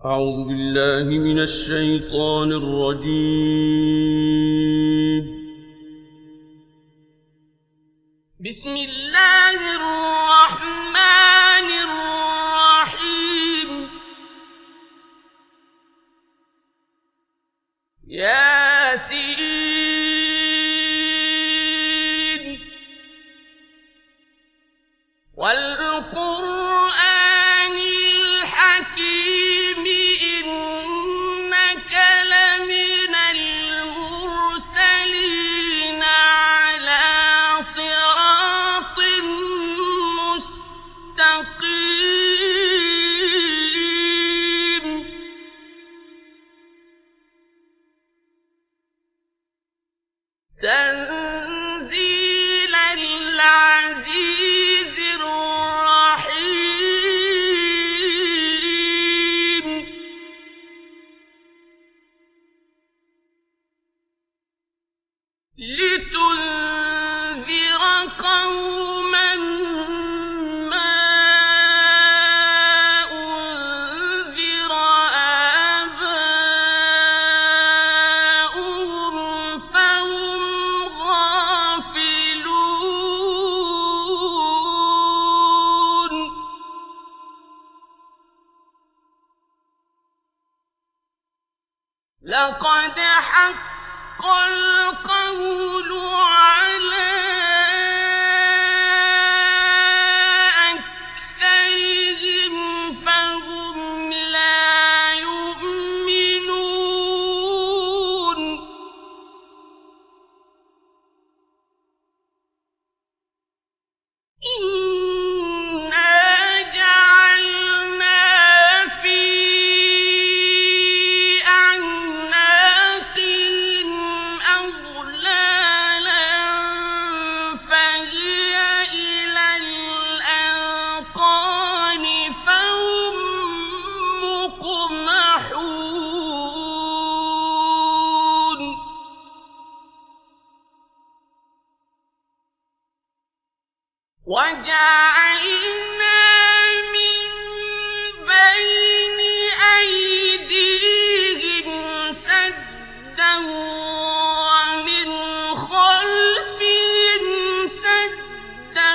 أعوذ بالله من الشيطان الرجيم. بسم الله الرحمن الرحيم. ياسين والقرآن الحكيم إنك لمن المرسلين على صراط مستقيم. تنزيل العزيز الرحيم. لتنذر قوما ما أنذر آباؤهم فهم غافلون. لقد حق القول على أكثرهم فهم لا يؤمنون. إنا جعلنا في أعناقهم أغلالا فهي إلى الأذقان فهم مقمحون. وجعلنا من بين أيديهم سدا ومن خلفهم سدا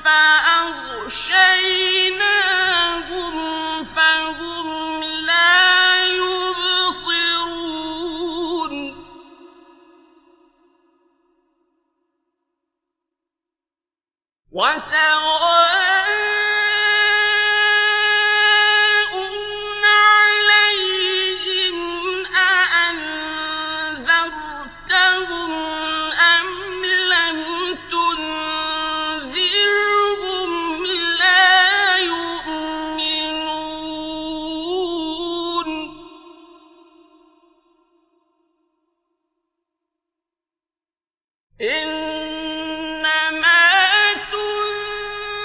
فأغشيناهم فهم لا يبصرون. وسواء عليهم أأنذرتهم أم لم تنذرهم لا يؤمنون. إنما تنذر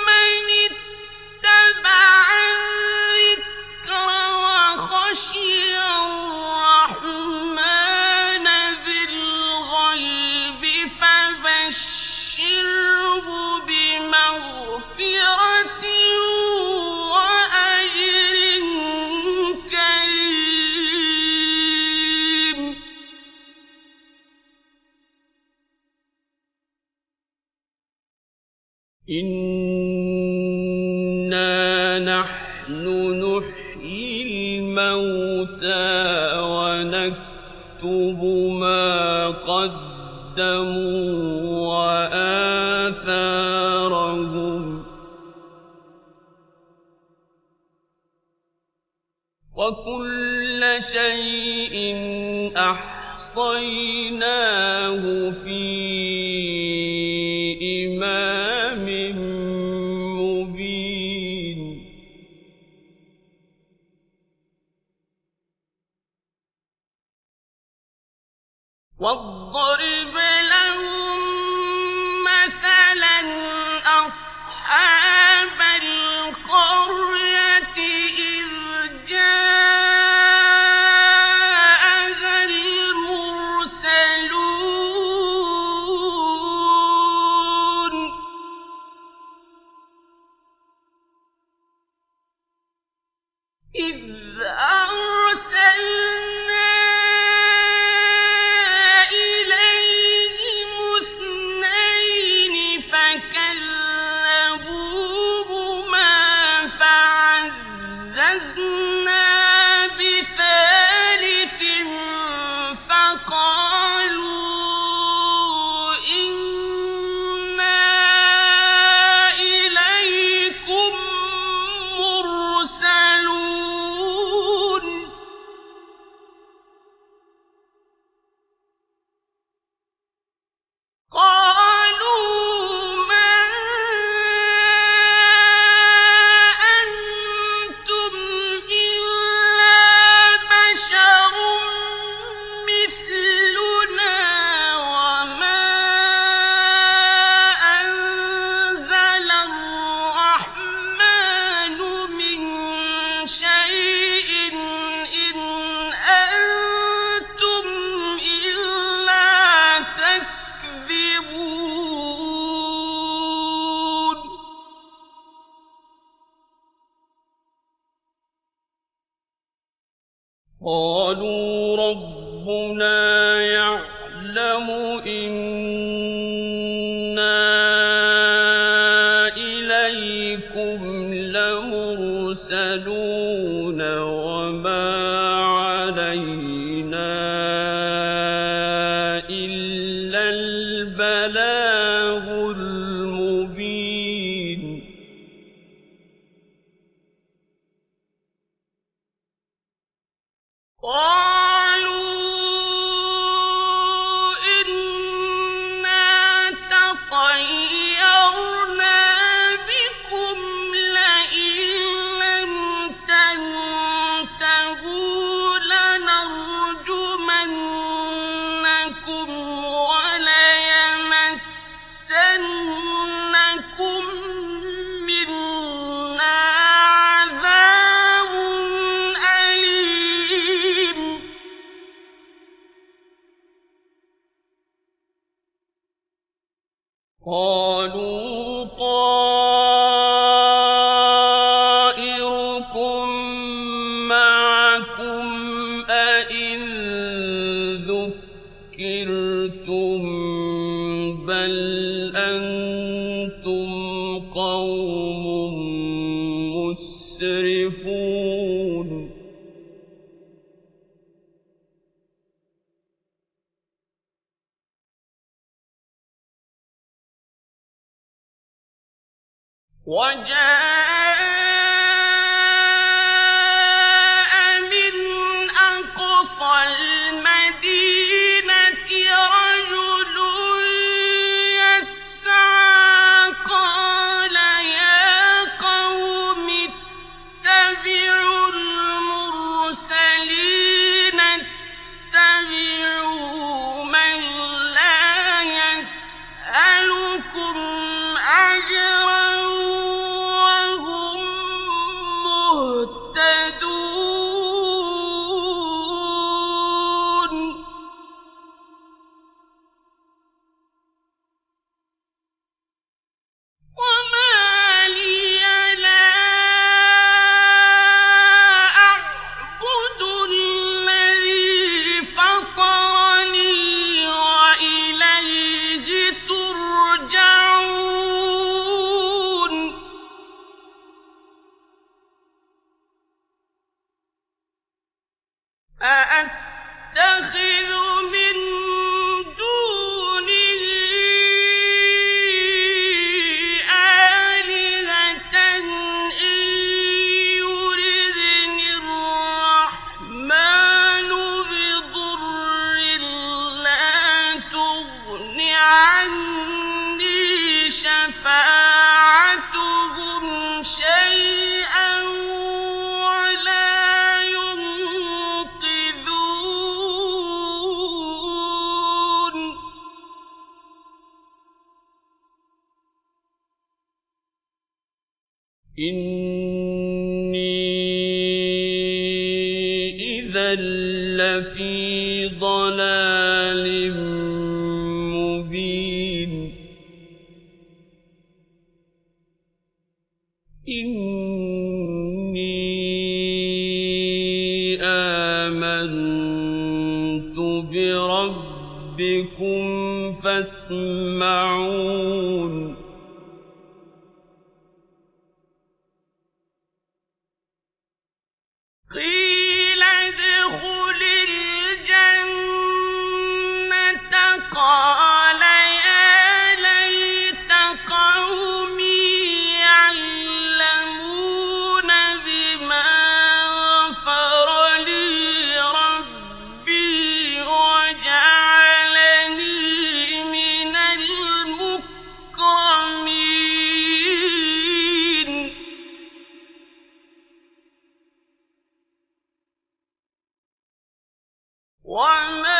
من اتبع الذكر وخشي الرحمن بالغيب فبشره بمغفرة وأجر كريم. إنا نحن نحيي الموتى ونكتب ما قدموا وآثارهم وكل شيء أحصيناه في إمام مبين. واضرب لهم مثلا أصحاب القرية إذ جاءها المرسلون. إذ أرسلنا إليهم اثنين فكذبوهما فعززنا بثالث فقالوا إنا إليكم مرسلون قالوا ما أنتم إلا بشر مثلنا وما أنزل الرحمن من شيء إن أنتم إلا تكذبون قالوا ربنا يعلم إنا إليكم لمرسلون وما علينا إلا البلاغ المبين قالوا إنا تطيرنا بكم لئن لم تنتهوا لنرجمنكم وليمسنكم منا عذاب أليم قالوا طائركم معكم أئن ذكرتم بل أنتم قوم مسرفون وجاء من أقصى المدينة رجل يسعى قال يا قوم اتبعوا المرسلين اتبعوا من لا يسألكم أجرا وهم مهتدون وما لي لا أعبد الذي فطرني وإليه ترجعون أأتخذ من دونه آلهة إن يردني الرحمن بضر لا تغن عني شفاعتهم شيئا ولا ينقذون إني إذا لفي ضلال مبين إني ربكم فاسمعون قيل ادخل الجنة قال يا ليت قومي يعلمون بما غفر لي ربي وجعلني من المكرمين وما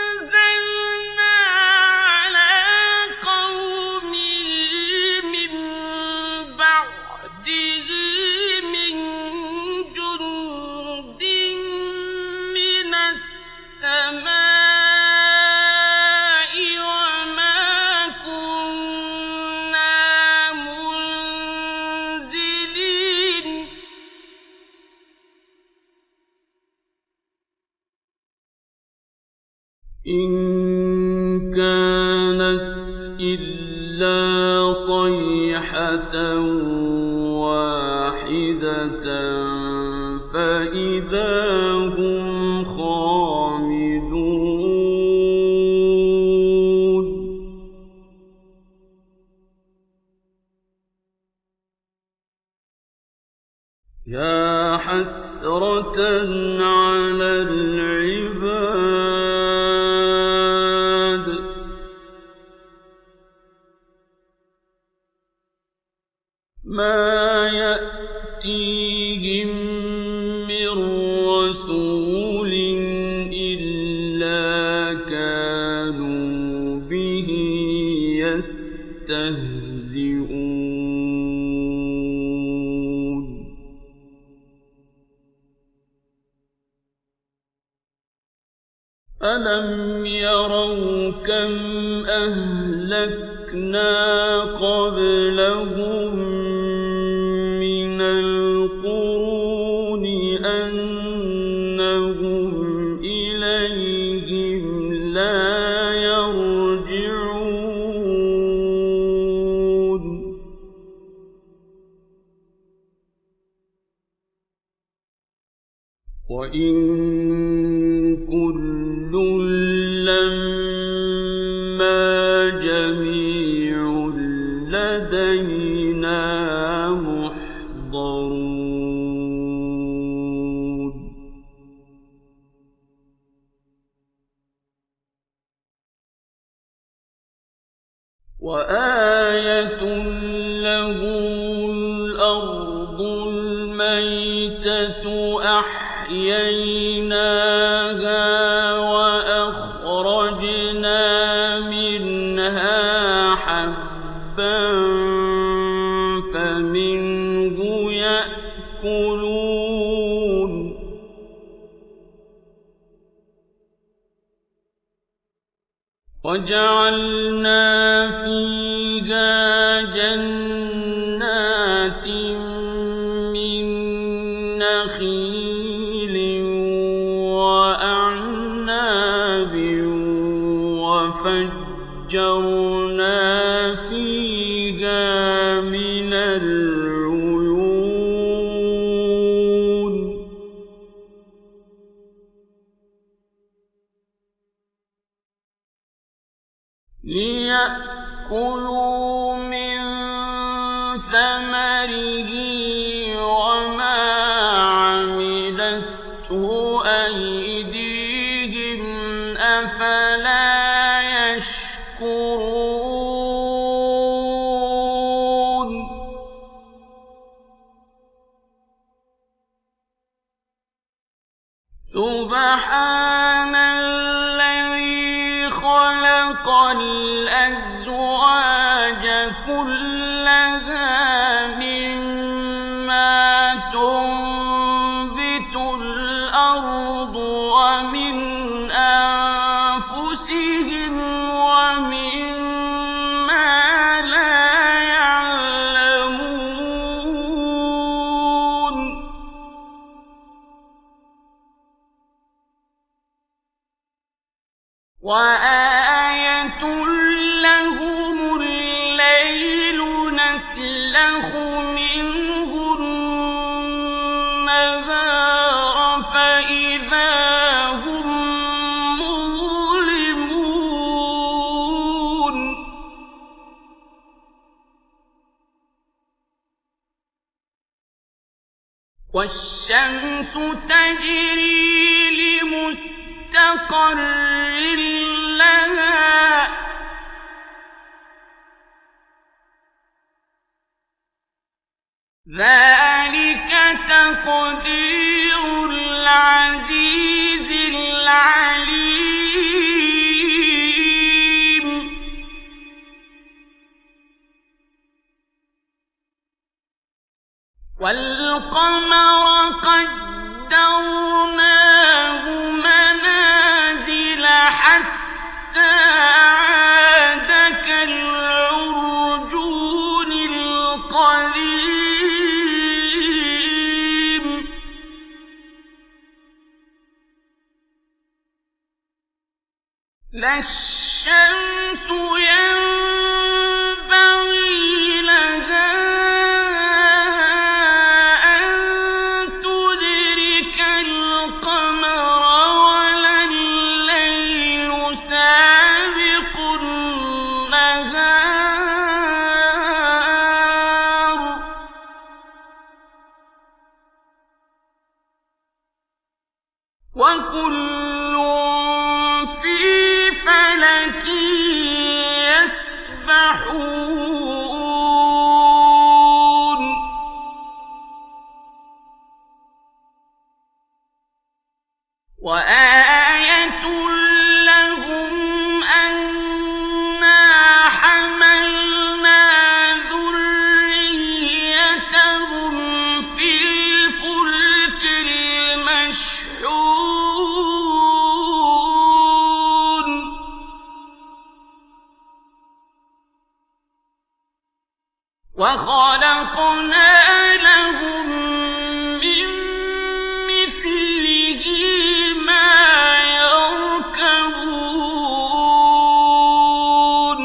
أنزلنا على قومه من بعده من جند من السماء وما كنا منزلين إن كانت إلا صيحة واحدة فإذا هم خامدون يا حسرة على العباد ما يأتيهم من رسول إلا كانوا به يستهزئون ألم يروا كم أهلكنا قبلهم من القرون أنهم إليهم لا يرجعون وإن كل لما جميع لدينا محضرون وآية لهم الأرض الميتة أحييناها وأخرجنا منها حبا فمنه يأكلون وجعلنا فيها جنات من نخيل وأعناب وفجرنا فيها من العيون ليأكلوا من ثمره وما عملته أيديهم أفلا يشكرون سبحان الذي خلق الأزواج كلها مما تنبت الأرض ومن أنفسهم ومما لا يعلمون وآية لهم الليل نسلخ منه النهار فإذا هم مظلمون والشمس تجري لمستقر لها ذلك تقدير العزيز العليم والقمر قدرناه منازل حتى عاد كالعرجون القديم لا الشمس ينبغي لها أن تدرك القمر ولا الليل سابق النهار وكل في فلك يسبحون وآية لهم أنا حملنا ذريتهم في الفلك المشحون وخلقنا لهم من مثله ما يركبون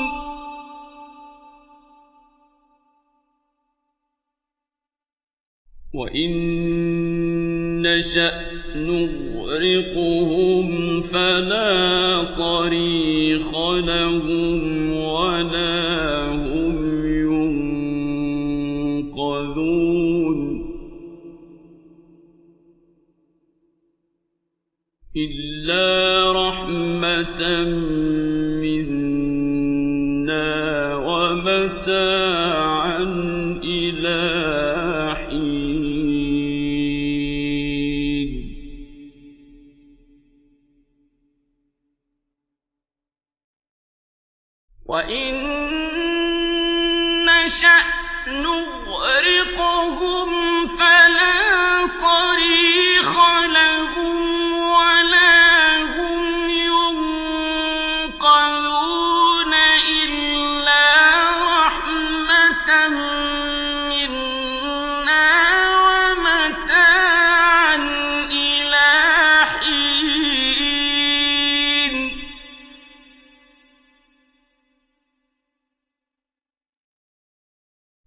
وإن نشأ نغرقهم فلا صريخ لهم ولا هم ينقذون إلا رحمة منا ومتاعا إلى حين وإن نشأ نغرقهم فلا صريخ لهم ولا هم ينقذون إلا رحمة منا ومتاعا إلى حين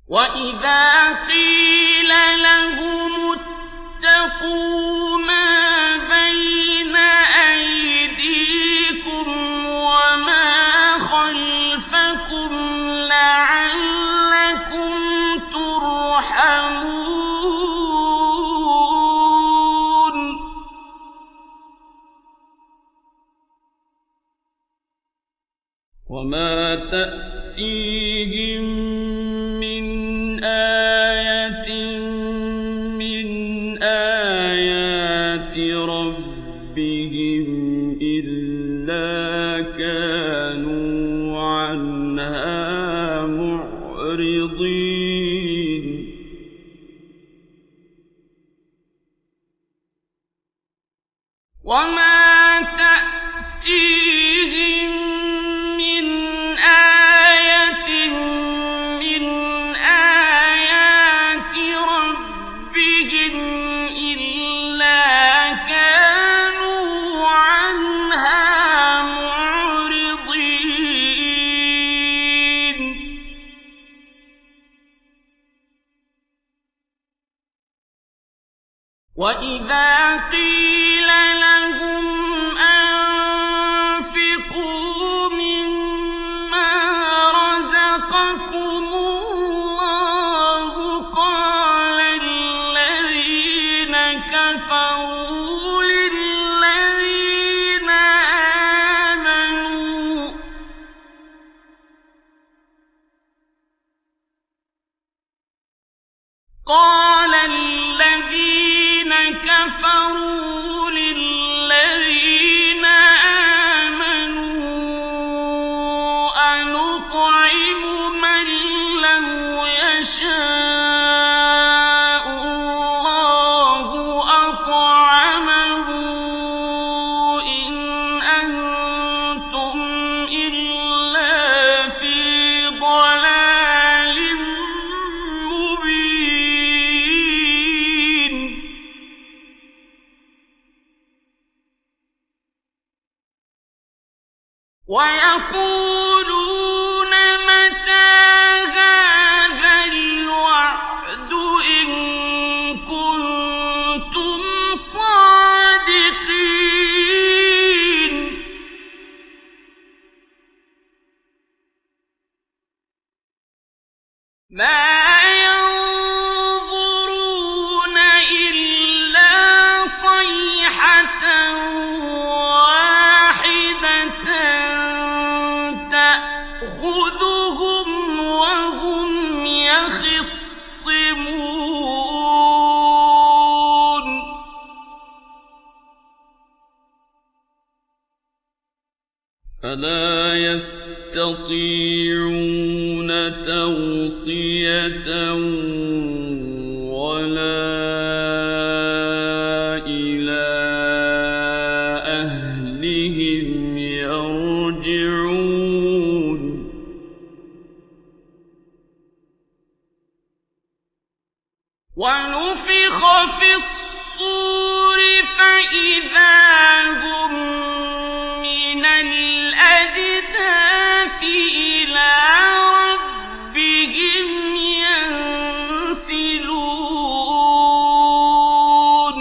وإذا قيل لهم اتقوا ما بين أيديكم وما خلفكم لعلكم ترحمون وما تأتيهم من آية من آيات ربهم إلا كانوا عنها معرضين وما تأتيهم من آية من آيات ربهم إلا كانوا عنها معرضين وإذا قيل لهم أنفقوا مما رزقكم الله قال الذين كفروا للذين آمنوا أنطعم من لو يشاء الله أطعمه إن أنتم إلا في ضلال مبين ويقولون متى هذا الوعد إن كنتم صادقين ما ينظرون إلا صيحة واحدة تأخذهم وهم يخصمون فلا يستطيعون توصية ولا إلى أهلهم يرجعون ونفخ في الصور فإذا هم من الأجداث إلى ربهم ينسلون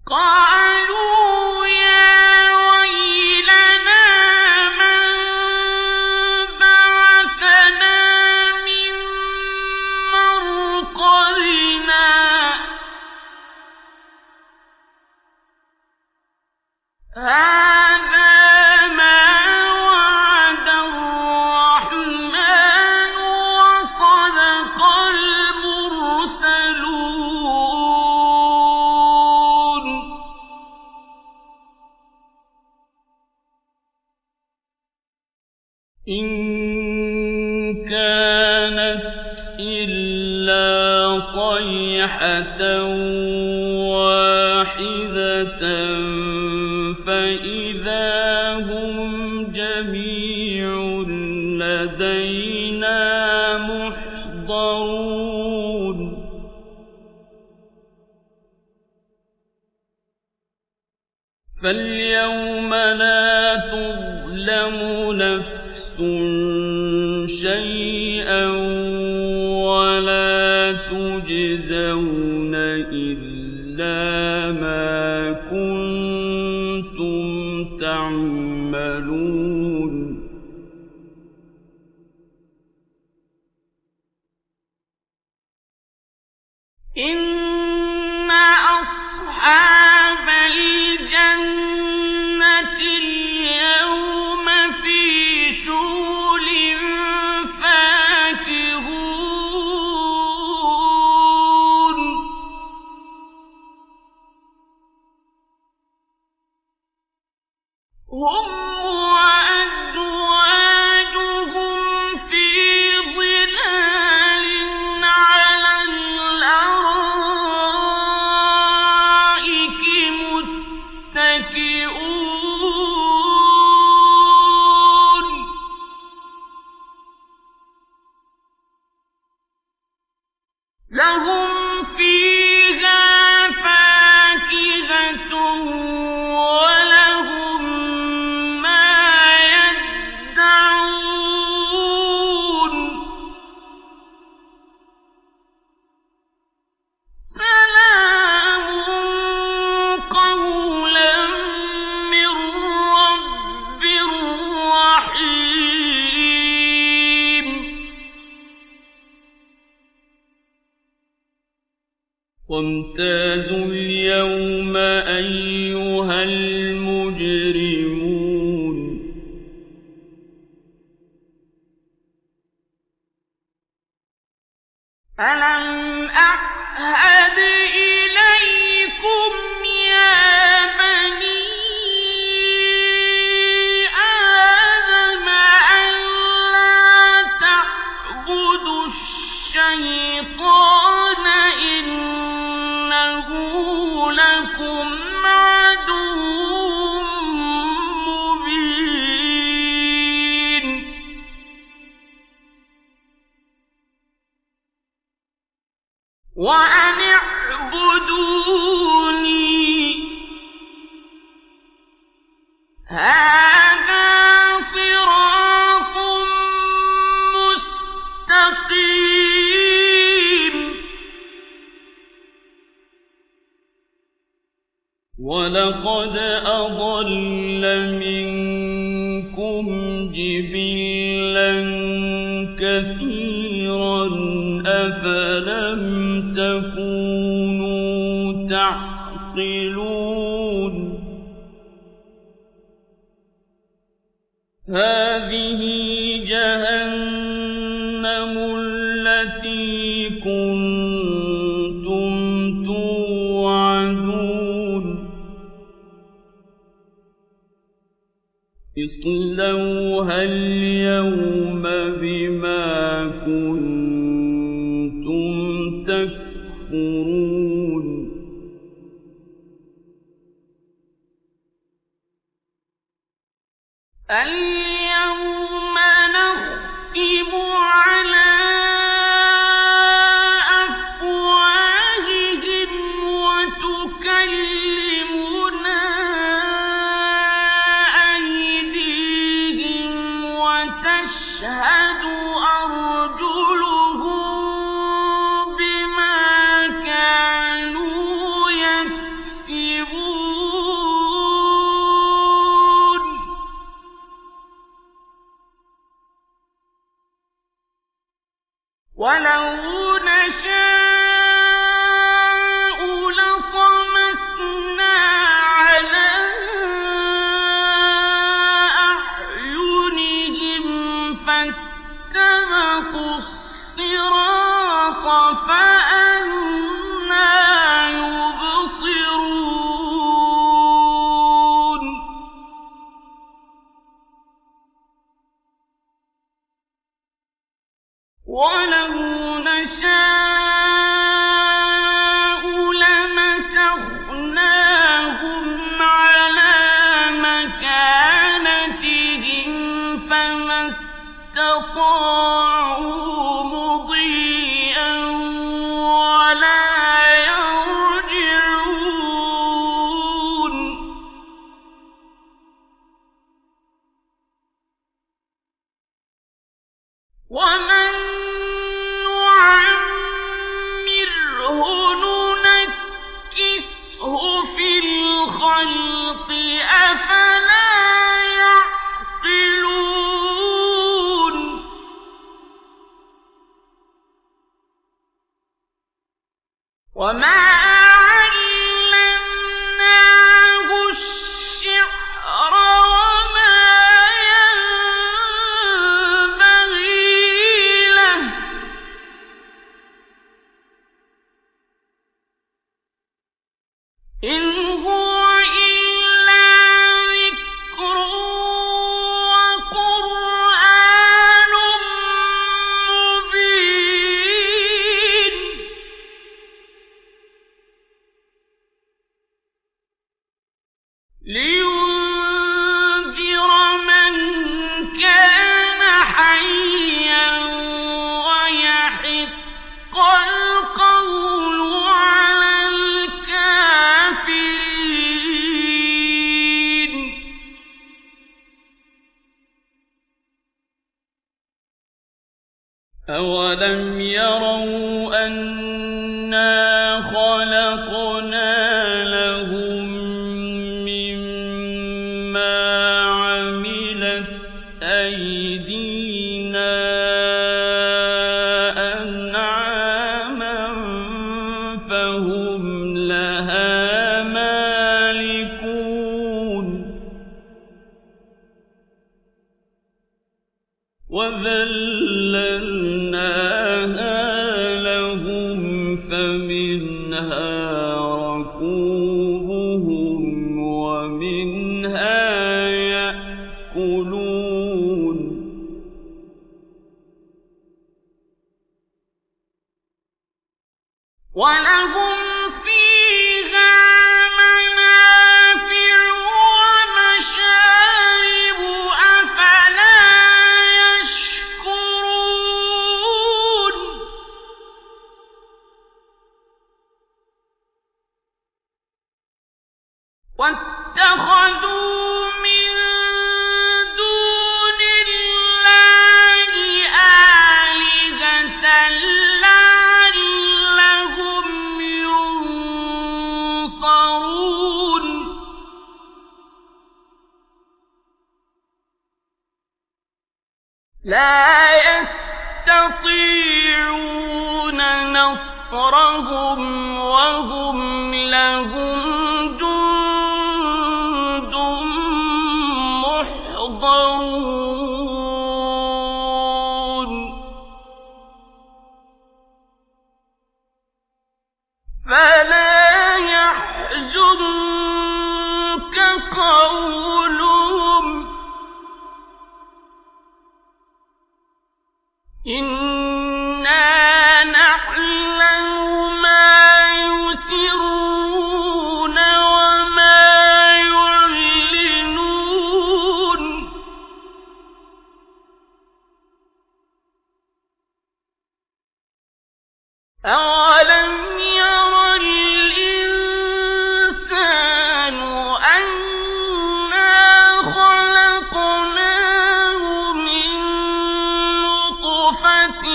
قالوا يا ويلنا من بعثنا من مرقدنا هذا ما وعد الرحمن وصدق المرسلون إن كانت إلا صيحة واحدة فإذا هم جميع لدينا محضرون فاليوم لا تظلم نفس شيئا ولا تجزون إلا ما كنتم تعملون إن أصحاب الجنة اليوم في شغل فاكهون هم وأزواجهم في ظلال على الأرائك متكئون وامتازوا اليوم أيها المجرمون ألم أعهد إليكم يا بني آدم ألا تعبدوا الشيطان إنه لكم عدو مبين وأن اعبدوني هذا صراط مستقيم ولقد أضل منكم جبلا كثيرا أفلم تكونوا تعقلون هذه جهنم التي كنتم توعدون اصلوها اليوم بما كنتم تكفرون اليوم نختم على أفواههم وتكلمنا أيديهم وتشهد أرجلهم بما كانوا يكسبون ولو نشاء لطمسنا على أعينهم فاستبقوا الصراط فأنى يبصرون ولو نشاء لمسخناهم على مكانتهم فما استطاعوا مضيا ولا يرجعون ومن نعمره ننكسه في الخلق أفلا يعقلون وما علمناه الشعر وما ينبغي له إن هو إلا ذكر وقرآن مبين لينذر من كان حيا ويحق القول على الكافرين أولم يروا أنا خلقنا لهم مما عملت أيدينا أنعاما فهم وَذَلَّلْنَاهَا لَهُمْ فَمِنْهَا رَكُوبُهُمْ وَمِنْهَا يَأْكُلُونَ وَلَهُمْ فِيهَا مَنَافِعُ وَمَشَارِبُ أَفَلَا يَشْكُرُونَ وَاتَّخَذُوا مِن دُونِ اللَّهِ آلِهَةً لَّعَلَّهُمْ يُنصَرُونَ لَا يَسْتَطِيعُونَ نَصْرَهُمْ وَهُمْ لَهُمْ جُندٌ مُّحْضَرُونَ فَلَا يَحْزُنكَ قَوْلُهُمْ إِنَّا نَعْلَمُ مَا يُسِرُّونَ وَمَا يُعْلِنُونَ أَوَلَمْ يَرَ الْإِنسَانُ أَنَّا خَلَقْنَاهُ مِن نُّطْفَةٍ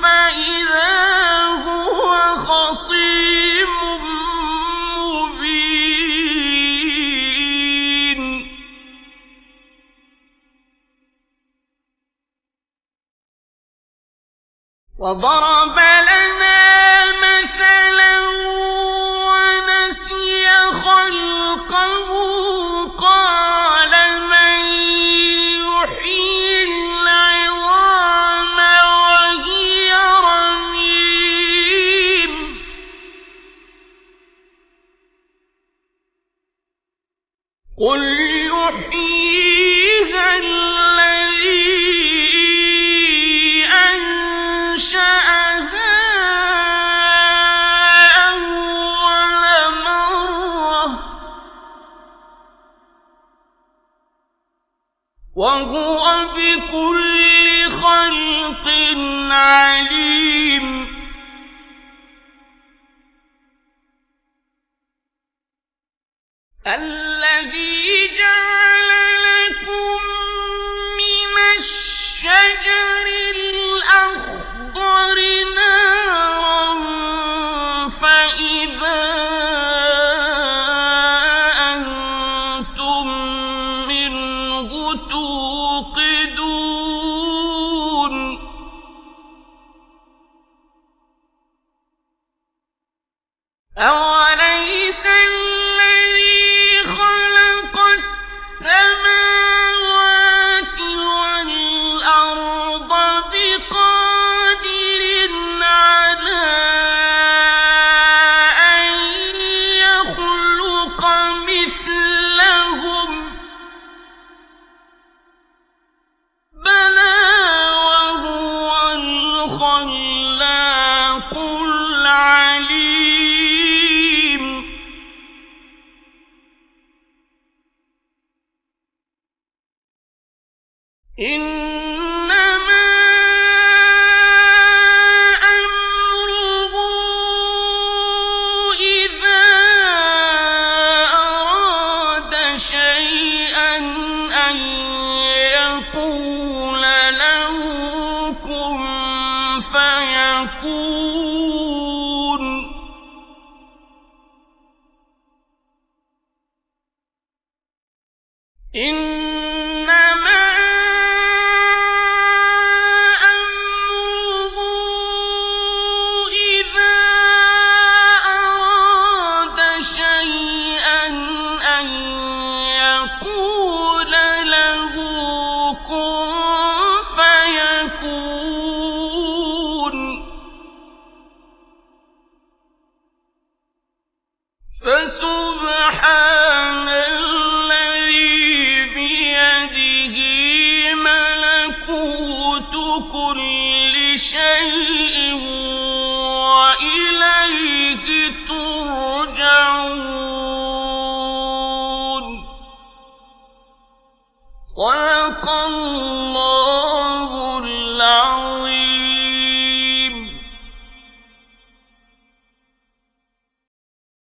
فَإِذَا هُوَ خَصِيمٌ مُّبِينٌ وَضَرَبَ لَنَا مَثَلًا وَنَسِيَ خَلْقَهُ قَالَ مَن يُحْيِي الْعِظَامَ وَهِيَ رَمِيمٌ قُلْ يُحْيِيهَا الَّذِي أَنشَأَهَا أَوَّلَ مَرَّةٍ وَهُوَ بِكُلِّ خَلْقٍ عَلِيمٌ الَّذِي جَعَلَ لَكُم مِّنَ الشَّجَرِ الْأَخْضَرِ نَارًا فَإِذَا أَنتُم مِّنْهُ تُوقِدُونَ أَوَلَيْسَ الَّذِي خَلَقَ السَّمَاوَاتِ وَالْأَرْضَ بِقَادِرٍ عَلَىٰ أَن يَخْلُقَ مِثْلَهُم ۚ بَلَىٰ وَهُوَ الْخَلَّاقُ الْعَلِيمُ إِنَّمَا أَمْرُهُ إِذَا أَرَادَ شَيْئًا أَن يَقُولَ لَهُ كُن فَيَكُونُ إِنَّمَا أَمْرُهُ إِذَا أَرَادَ شَيْئًا أَن يَقُولَ لَهُ كُن كل شيء وإليه ترجعون. صدق الله